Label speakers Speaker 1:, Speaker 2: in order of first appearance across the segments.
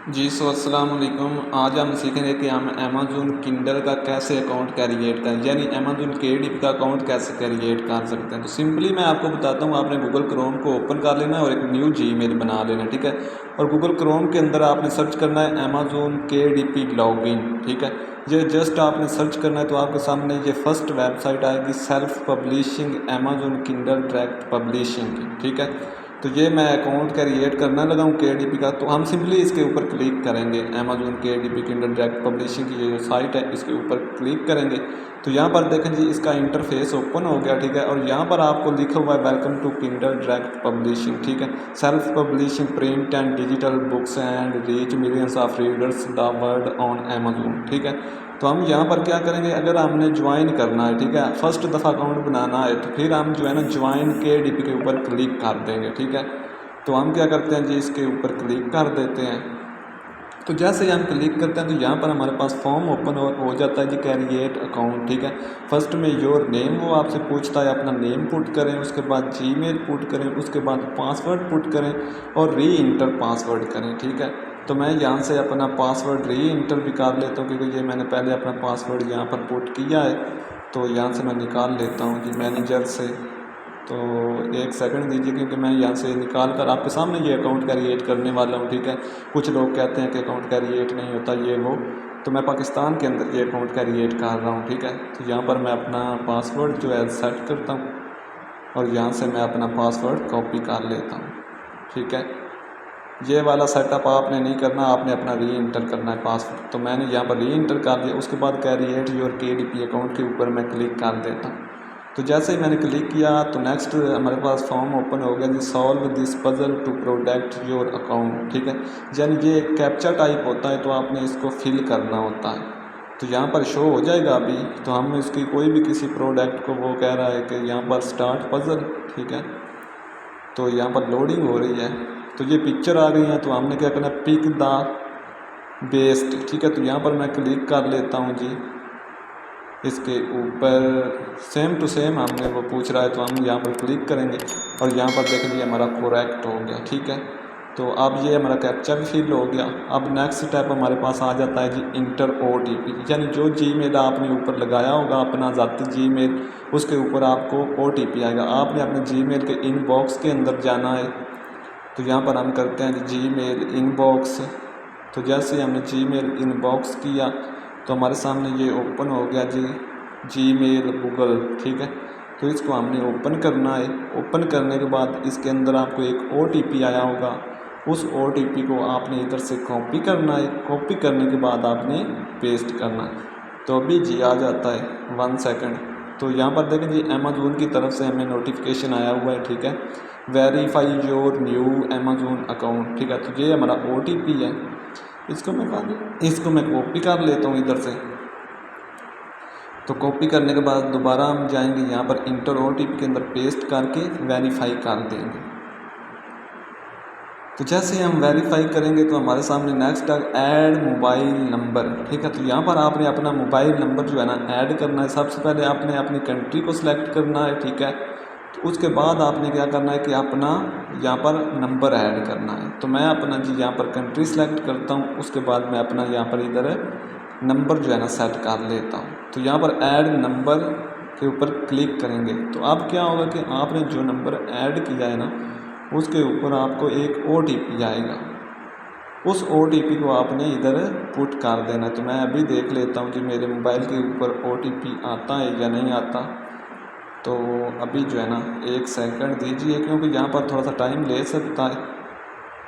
Speaker 1: जी अस्सलाम वालेकुम। आज हम सीखेंगे कि हम अमेज़न किंडल का कैसे अकाउंट क्रिएट करें, यानी अमेज़न KDP का अकाउंट कैसे क्रिएट कर सकते हैं। तो सिंपली मैं आपको बताता हूँ, आपने गूगल क्रोम को ओपन कर लेना है और एक न्यू जीमेल बना लेना है, ठीक है। और गूगल क्रोम के अंदर आपने सर्च करना है अमेज़न KDP लॉगिन, ठीक है। ये जस्ट आपने सर्च करना है तो आपके सामने ये फर्स्ट वेबसाइट आएगी, self publishing Amazon Kindle direct publishing, ठीक है। तो ये मैं अकाउंट क्रिएट करना लगा हूँ KDP का, तो हम सिंपली इसके ऊपर क्लिक करेंगे। Amazon KDP Kindle direct publishing की ये जो साइट है इसके ऊपर क्लिक करेंगे तो यहाँ पर देखें जी, इसका इंटरफेस ओपन हो गया, ठीक है। और यहाँ पर आपको लिखा हुआ है welcome to Kindle direct publishing, ठीक है। Self publishing print and digital books and reach millions of readers the world on Amazon, ठीक है। तो हम यहाँ पर क्या करेंगे, अगर हमने ज्वाइन करना है, ठीक है, फर्स्ट दफ़ा अकाउंट बनाना है, तो फिर हम जो है ना ज्वाइन KDP के ऊपर क्लिक कर देंगे, ठीक है। तो हम क्या करते हैं जी, इसके ऊपर क्लिक कर देते हैं। तो जैसे ही हम क्लिक करते हैं तो यहाँ पर हमारे पास फॉर्म ओपन हो जाता है जी, क्रिएट अकाउंट, ठीक है। फर्स्ट में योर नेम वो आपसे पूछता है, अपना नेम पुट करें, उसके बाद जीमेल पुट करें, उसके बाद पासवर्ड पुट करें और री इंटर पासवर्ड करें, ठीक है। तो मैं यहाँ से अपना पासवर्ड री इंटर भी कर लेता हूँ, क्योंकि ये मैंने पहले अपना पासवर्ड यहाँ पर पुट किया है। तो यहाँ से मैं निकाल लेता हूँ जी मैनेजर से। तो एक सेकंड दीजिए, क्योंकि मैं यहाँ से निकाल कर आपके सामने ये अकाउंट क्रिएट करने वाला हूँ, ठीक है। कुछ लोग कहते हैं कि अकाउंट क्रिएट नहीं होता ये वो, तो मैं पाकिस्तान के अंदर ये अकाउंट क्रिएट कर रहा हूँ, ठीक है। तो यहाँ पर मैं अपना पासवर्ड जो है सेट करता हूँ और यहाँ से मैं अपना पासवर्ड कॉपी कर लेता हूँ, ठीक है। ये वाला सेटअप आपने नहीं करना, आपने अपना री इंटर करना है पासवर्ड। तो मैंने यहाँ पर री इंटर कर दिया, उसके बाद क्रिएट योर KDP अकाउंट के ऊपर मैं क्लिक कर देता हूँ। तो जैसे ही मैंने क्लिक किया तो नेक्स्ट हमारे पास फॉर्म ओपन हो गया जी, solve this puzzle to protect your account, ठीक है। यानी ये एक कैप्चा टाइप होता है, तो आपने इसको फिल करना होता है। तो यहाँ पर शो हो जाएगा अभी। तो हम इसकी कोई भी किसी प्रोडक्ट को, वो कह रहा है कि यहाँ पर स्टार्ट पजल, ठीक है। तो यहाँ पर लोडिंग हो रही है, तो ये पिक्चर आ गई है। तो हमने क्या करना है, पिक द बेस्ट, ठीक है। तो यहाँ पर मैं क्लिक कर लेता हूँ जी, इसके ऊपर सेम टू सेम हमने वो पूछ रहा है, तो हम यहाँ पर क्लिक करेंगे और यहाँ पर देख लीजिए हमारा करेक्ट हो गया, ठीक है। तो अब ये हमारा कैप्चा भी फिल हो गया। अब नेक्स्ट स्टेप हमारे पास आ जाता है जी, इंटर OTP, यानी जो जीमेल आपने ऊपर लगाया होगा अपना ज़ाती जीमेल, उसके ऊपर आपको OTP आएगा। आपने अपने जीमेल के इनबॉक्स के अंदर जाना है। तो यहाँ पर हम करते हैं जीमेल इनबॉक्स। तो जैसे हमने जीमेल इनबॉक्स किया तो हमारे सामने ये ओपन हो गया जी, जीमेल गूगल, ठीक है। तो इसको हमने ओपन करना है। ओपन करने के बाद इसके अंदर आपको एक OTP आया होगा, उस OTP को आपने इधर से कॉपी करना है। कॉपी करने के बाद आपने पेस्ट करना है। तो अभी जी आ जाता है, 1 सेकंड। तो यहाँ पर देखें जी, अमेज़न की तरफ से हमें नोटिफिकेशन आया हुआ है, ठीक है, verify your new Amazon account, ठीक है। तो ये हमारा OTP है, इसको मैं कॉपी कर लेता हूँ इधर से। तो कॉपी करने के बाद दोबारा हम जाएंगे यहाँ पर इंटर OTP के अंदर पेस्ट करके वेरीफाई कर देंगे। तो जैसे हम वेरीफाई करेंगे तो हमारे सामने नेक्स्ट है ऐड मोबाइल नंबर, ठीक है। तो यहाँ पर आपने अपना मोबाइल नंबर जो है ना ऐड करना है। सबसे पहले आपने अपनी कंट्री को सिलेक्ट करना है, ठीक है। तो उसके बाद आपने क्या करना है कि अपना यहाँ पर नंबर ऐड करना है। तो मैं अपना जी यहाँ पर कंट्री सेलेक्ट करता हूँ, उसके बाद मैं अपना यहाँ पर इधर नंबर जो है ना सेट कर लेता हूँ। तो यहाँ पर ऐड नंबर के ऊपर क्लिक करेंगे तो अब क्या होगा कि आपने जो नंबर ऐड किया है ना, उसके ऊपर आपको एक OTP आएगा। उस OTP को आपने इधर पुट कर देना। तो मैं अभी देख लेता हूँ कि मेरे मोबाइल के ऊपर OTP आता है या नहीं आता। तो अभी जो है ना 1 सेकंड दीजिए, क्योंकि यहाँ पर थोड़ा सा टाइम ले सकता है।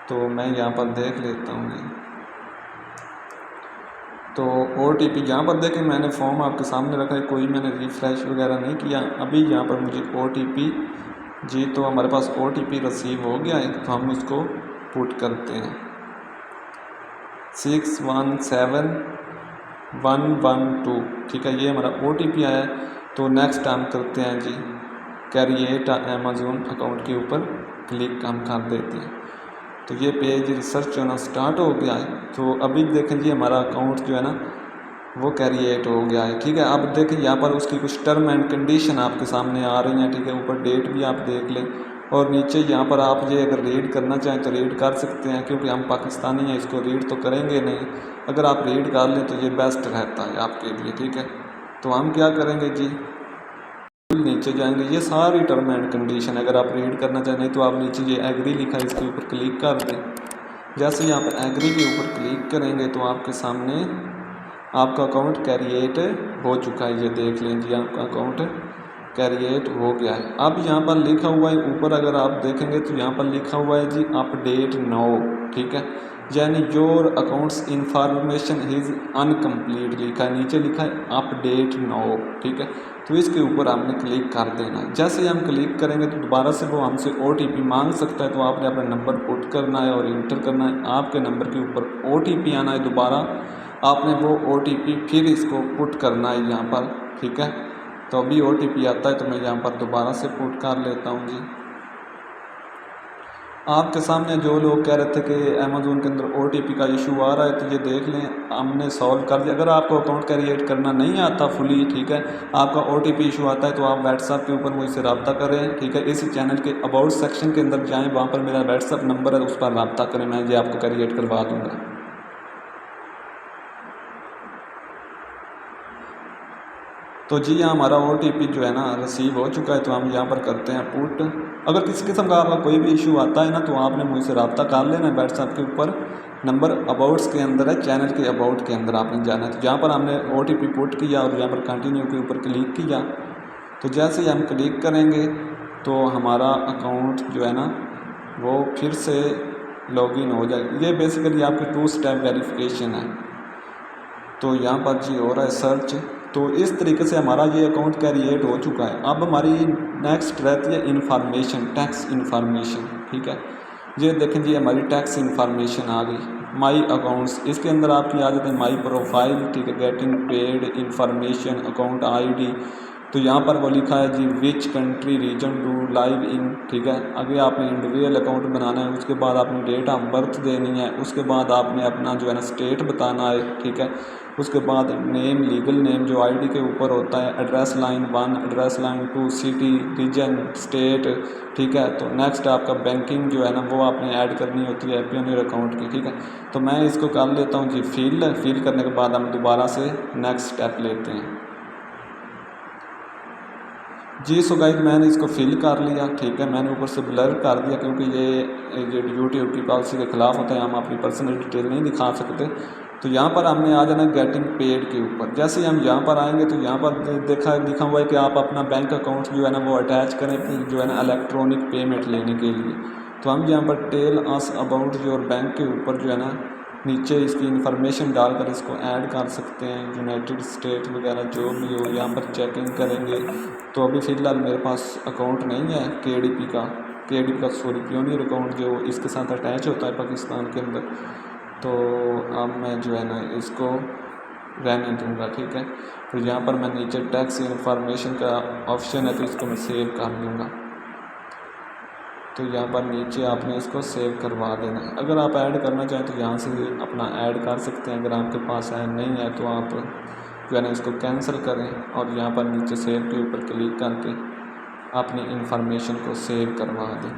Speaker 1: तो मैं यहाँ पर देख लेता हूँ। तो OTP यहाँ पर देखें, मैंने फॉर्म आपके सामने रखा है, कोई मैंने रिफ़्रेश वगैरह नहीं किया। अभी यहाँ पर मुझे OTP जी, तो हमारे पास OTP रिसीव हो गया है। तो हम उसको पुट करते हैं 617112, ठीक है। ये हमारा OTP आया है। तो नेक्स्ट हम करते हैं जी, क्रिएट अमेज़न अकाउंट के ऊपर क्लिक हम कर देते हैं। तो ये पेज रिसर्च होना स्टार्ट हो गया है। तो अभी देखें जी, हमारा अकाउंट जो है ना वो क्रिएट हो गया है, ठीक है। अब देखें यहाँ पर उसकी कुछ टर्म एंड कंडीशन आपके सामने आ रही हैं, ठीक है। ऊपर डेट भी आप देख लें, और नीचे यहाँ पर आप ये अगर रीड करना चाहें तो रीड कर सकते हैं, क्योंकि हम पाकिस्तानी हैं, इसको रीड तो करेंगे नहीं। अगर आप रीड कर लें तो ये बेस्ट रहता है आपके लिए, ठीक है। तो हम क्या करेंगे जी, नीचे जाएंगे, ये सारी टर्म एंड कंडीशन अगर आप रीड करना चाहें, नहीं तो आप नीचे ये एग्री लिखा है इसके ऊपर क्लिक कर दें। जैसे यहाँ पर एग्री के ऊपर क्लिक करेंगे तो आपके सामने आपका अकाउंट क्रिएट हो चुका है, ये देख लें जी आपका अकाउंट क्रिएट हो गया है। अब यहाँ पर लिखा हुआ है ऊपर, अगर आप देखेंगे तो यहाँ पर लिखा हुआ है जी अपडेट नाउ, ठीक है, यानी your accounts information is incomplete लिखा है, नीचे लिखा है अपडेट नाउ, ठीक है। तो इसके ऊपर आपने क्लिक कर देना है। जैसे ही हम क्लिक करेंगे तो दोबारा से वो हमसे OTP मांग सकता है, तो आपने अपना नंबर पुट करना है और इंटर करना है। आपके नंबर के ऊपर OTP आना है, दोबारा आपने वो OTP फिर इसको पुट करना है यहाँ पर, ठीक है। तो अभी OTP आता है तो मैं यहाँ पर दोबारा से पुट कर लेता हूँ जी। आपके सामने जो लोग कह रहे थे कि अमेज़ोन के अंदर OTP का इशू आ रहा है, तो ये देख लें हमने सॉल्व कर दिया। अगर आपको अकाउंट क्रिएट करना नहीं आता फुली, ठीक है, आपका OTP इशू आता है, तो आप व्हाट्सएप के ऊपर मुझसे रब्ता करें, ठीक है। इसी चैनल के अबाउट सेक्शन के अंदर जाएँ, वहाँ पर मेरा व्हाट्सएप नंबर है, उस पर रब्ता करें, मैं ये आपको क्रिएट करवा दूँगा। तो जी यहाँ हमारा OTP जो है ना रिसीव हो चुका है, तो हम यहाँ पर करते हैं पुट। अगर किसी किस्म का आपका कोई भी इशू आता है ना, तो आपने मुझसे रब्ता कर लेना है। व्हाट्सएप के ऊपर नंबर अबाउट्स के अंदर है, चैनल के अबाउट के अंदर आपने जाना है। तो यहाँ पर हमने OTP पुट किया और यहाँ पर कंटिन्यू के ऊपर क्लिक किया। तो जैसे ही हम क्लिक करेंगे तो हमारा अकाउंट जो है ना वो फिर से लॉगिन हो जाएगा। ये बेसिकली आपकी 2 स्टेप वेरिफिकेशन है। तो यहाँ पर जी हो रहा है सर्च। तो इस तरीके से हमारा ये अकाउंट क्रिएट हो चुका है। अब हमारी नेक्स्ट रहती है इन्फॉर्मेशन, टैक्स इन्फॉर्मेशन, ठीक है। ये देखें जी हमारी टैक्स इन्फॉर्मेशन आ गई, माई अकाउंट्स। इसके अंदर आपकी आ जाती है माई प्रोफाइल, ठीक है, getting paid information, account ID। तो यहाँ पर वो लिखा है जी which country region do live in, ठीक है। आगे आपने इंडिविजुअल अकाउंट बनाना है, उसके बाद आपने डेट ऑफ बर्थ देनी है, उसके बाद आपने अपना जो है ना स्टेट बताना है, ठीक है। उसके बाद नेम, लीगल नेम जो ID के ऊपर होता है, address line 1, address line 2, city, region, state, ठीक है। तो नेक्स्ट आपका बैंकिंग जो है ना वो आपने ऐड करनी होती है पियोनियर अकाउंट की, ठीक है। तो मैं इसको कर लेता हूँ जी फिल करने के बाद हम दोबारा से नेक्स्ट स्टेप लेते हैं जी। सो गाइस मैंने इसको फिल कर लिया, ठीक है। मैंने ऊपर से ब्लर कर दिया, क्योंकि ये यूट्यूब की पॉलिसी के ख़िलाफ़ होता है, हम अपनी पर्सनल डिटेल नहीं दिखा सकते। तो यहाँ पर हमने आ जाना गेटिंग पेड के ऊपर। जैसे ही हम यहाँ पर आएंगे तो यहाँ पर लिखा हुआ है कि आप अपना बैंक अकाउंट जो है ना वो अटैच करें जो है ना इलेक्ट्रॉनिक पेमेंट लेने के लिए। तो हम यहाँ पर tell us about your bank के ऊपर जो है ना नीचे इसकी इन्फॉर्मेशन डालकर इसको ऐड कर सकते हैं, यूनाइटेड स्टेट वगैरह जो भी हो। यहाँ पर चेकिंग करेंगे तो अभी फ़िलहाल मेरे पास अकाउंट नहीं है KDP का सॉरी पियोनियर अकाउंट जो इसके साथ अटैच होता है पाकिस्तान के अंदर। तो अब मैं जो है ना इसको रहने दूँगा, ठीक है। तो यहाँ पर मैं नीचे टैक्स इन्फॉर्मेशन का ऑप्शन है, तो इसको मैं सेव कर लूँगा। तो यहाँ पर नीचे आपने इसको सेव करवा देना है। अगर आप ऐड करना चाहें तो यहाँ से अपना ऐड कर सकते हैं। अगर आपके पास ऐड नहीं है तो आप जो है ना इसको कैंसिल करें और यहाँ पर नीचे सेव के ऊपर क्लिक करके अपनी इन्फॉर्मेशन को सेव करवा दें।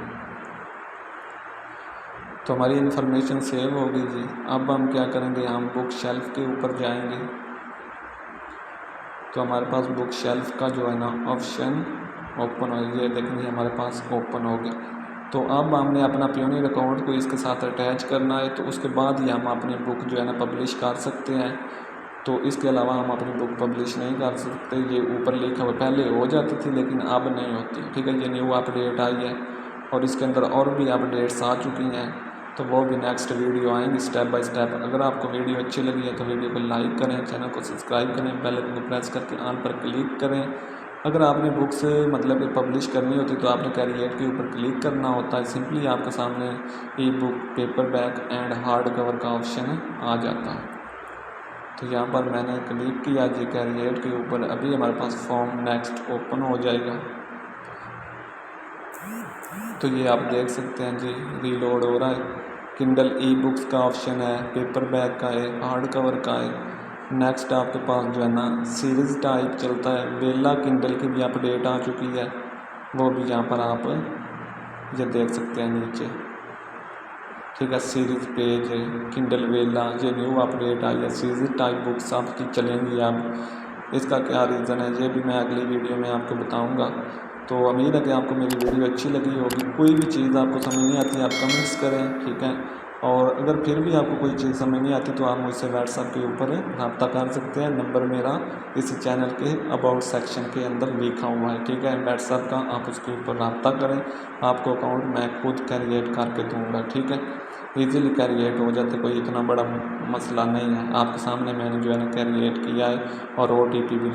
Speaker 1: तो हमारी इन्फॉर्मेशन सेव होगी जी। अब हम क्या करेंगे, हम बुक शेल्फ के ऊपर जाएंगे। तो हमारे पास बुक शेल्फ का जो है ना ऑप्शन ओपन हो, ये देखेंगे हमारे पास ओपन हो गया। तो अब हमने अपना पियोनियर अकाउंट को इसके साथ अटैच करना है, तो उसके बाद ही हम अपनी बुक जो है ना पब्लिश कर सकते हैं। तो इसके अलावा हम अपनी बुक पब्लिश नहीं कर सकते। ये ऊपर लिखा हुआ पहले हो जाती थी लेकिन अब नहीं होती, ठीक है। ये न्यू अपडेट आई है और इसके अंदर और भी अपडेट्स आ चुकी हैं, तो वो भी नेक्स्ट वीडियो आएंगी स्टेप बाय स्टेप। अगर आपको वीडियो अच्छी लगी है तो वीडियो को लाइक करें, चैनल को सब्सक्राइब करें, बेल आइकन को प्रेस करके ऑल पर क्लिक करें। अगर आपने बुक्स मतलब पब्लिश करनी होती तो आपने क्रिएट के ऊपर क्लिक करना होता है। सिंपली आपके सामने ई book, paper back and hard cover का ऑप्शन आ जाता है। तो यहाँ पर मैंने क्लिक किया जी क्रिएट के ऊपर। अभी हमारे पास फॉर्म नेक्स्ट ओपन हो जाएगा। तो ये आप देख सकते हैं जी रीलोड हो रहा है। किंडल ई बुक्स का ऑप्शन है, पेपर बैक का है, हार्ड कवर का है। नेक्स्ट आपके पास जो है ना सीरीज़ टाइप चलता है। वेला किंडल की भी अपडेट आ चुकी है, वो भी यहाँ पर आप ये देख सकते हैं नीचे, ठीक है। सीरीज पेज, किंडल वेला, ये न्यू अपडेट आई है, सीरीज टाइप बुक्स आपकी चलेंगी अब। इसका क्या रीज़न है ये भी मैं अगली वीडियो में आपको बताऊंगा। तो उम्मीद है कि आपको मेरी वीडियो अच्छी लगी होगी। कोई भी चीज़ आपको समझ नहीं आती आप कमेंट्स करें, ठीक है। और अगर फिर भी आपको कोई चीज़ समझ नहीं आती तो आप मुझसे व्हाट्सएप के ऊपर रब्ता कर सकते हैं। नंबर मेरा इस चैनल के अबाउट सेक्शन के अंदर लिखा हुआ है, ठीक है। व्हाट्सएप का आप उसके ऊपर रब्ता करें, आपको अकाउंट मैं खुद क्रिएट करके दूँगा, ठीक है। ईज़िली क्रिएट हो जाते, कोई इतना बड़ा मसला नहीं है। आपके सामने मैंने जो है ना क्रिएट किया है और OTP भी